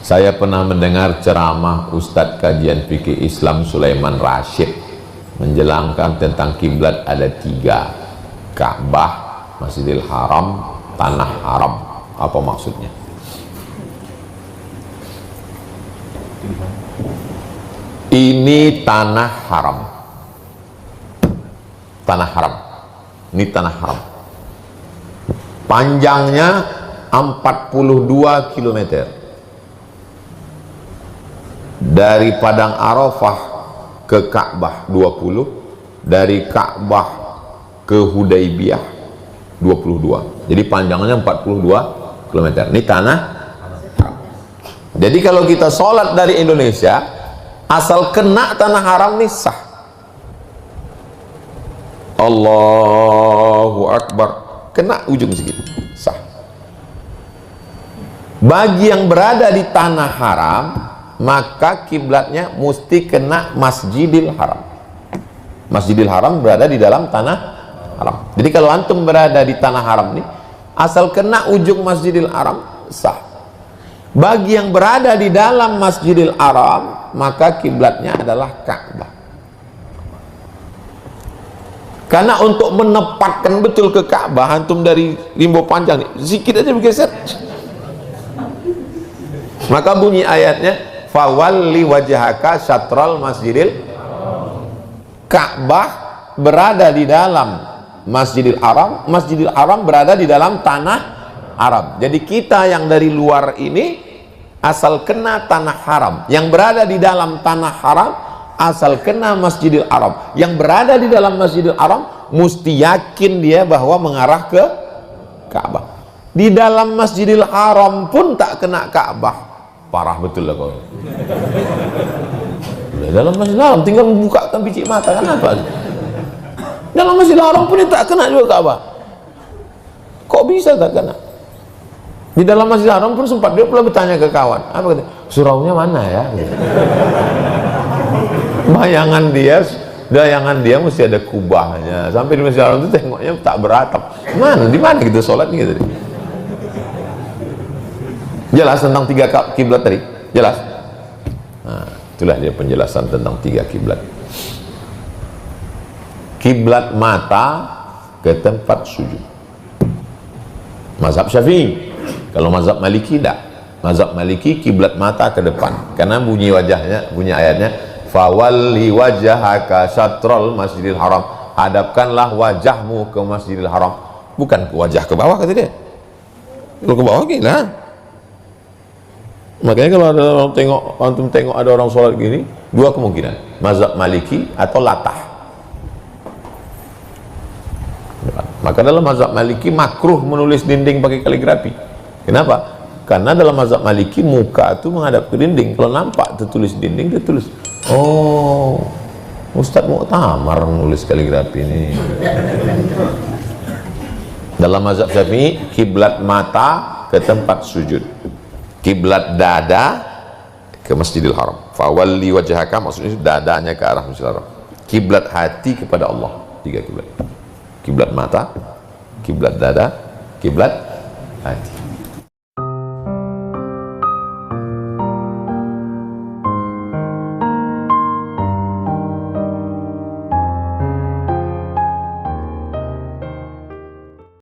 Saya pernah mendengar ceramah Ustadz kajian fikih Islam Sulaiman Rashid menjelangkan tentang kiblat ada 3: Ka'bah, Masjidil Haram, Tanah Haram. Apa maksudnya? Ini tanah haram. Tanah haram. Ini tanah haram. Panjangnya 42 km. Dari Padang Arafah ke Ka'bah 20, dari Ka'bah ke Hudaybiyah 22. Jadi panjangnya 42 km. Ini tanah haram. Jadi kalau kita sholat dari Indonesia, asal kena tanah haram nih sah. Allahu Akbar, kena ujung segitu, sah. Bagi yang berada di tanah haram, maka kiblatnya mesti kena Masjidil Haram. Masjidil Haram berada di dalam tanah haram. Jadi kalau antum berada di tanah haram nih, asal kena ujung Masjidil Haram, sah. Bagi yang berada di dalam Masjidil Haram, maka kiblatnya adalah Ka'bah. Karena untuk menempatkan betul ke Ka'bah, antum dari limbo panjang nih, sedikit aja bergeser, maka bunyi ayatnya, fawalli wajhaka syatral masjidil. Ka'bah berada di dalam Masjidil Haram, Masjidil Haram berada di dalam tanah haram. Jadi kita yang dari luar ini asal kena tanah haram, yang berada di dalam tanah haram asal kena Masjidil Haram. Yang berada di dalam Masjidil Haram mesti yakin dia bahwa mengarah ke Ka'bah. Di dalam Masjidil Haram pun tak kena Ka'bah, parah betul lah kau. Dalam Masjidil Haram tinggal membukakan biji mata, kan apa? Dalam Masjidil Haram pun dia tak kena juga Ka'bah. Kok bisa tak kena? Di dalam Masjidil Haram pun sempat dia pula bertanya ke kawan, apa kata? Suraunya mana ya? Bayangan dia mesti ada kubahnya. Sampai di Masjidil Haram itu tengoknya tak beratap. Di mana kita sholat nih tadi? Jelas tentang 3 kiblat tadi? Jelas? Nah, itulah dia penjelasan tentang 3 kiblat. Kiblat mata ke tempat sujud. Mazhab Syafi'i. Kalau mazhab Maliki tidak. Mazhab Maliki kiblat mata ke depan. Karena bunyi ayatnya, fawalli wajhaka syatral masjidil haram. Hadapkanlah wajahmu ke Masjidil Haram. Bukan ke wajah ke bawah kata dia. Kalau ke bawah gila. Makanya kalau ada orang antum tengok ada orang sholat gini, 2 kemungkinan, mazhab Maliki atau latah. Maka dalam mazhab Maliki makruh menulis dinding pakai kaligrafi. Kenapa? Karena dalam mazhab Maliki muka itu menghadap ke dinding. Kalau nampak tertulis dinding, dia tulis, oh, Ustadz Mu'tamar menulis kaligrafi ini. Dalam mazhab Syafi'i, kiblat mata ke tempat sujud, kiblat dada ke Masjidil Haram. Fawalli wajhaka, maksudnya dadanya ke arah Masjidil Haram. Kiblat hati kepada Allah, 3 kiblat. Kiblat mata, kiblat dada, kiblat hati.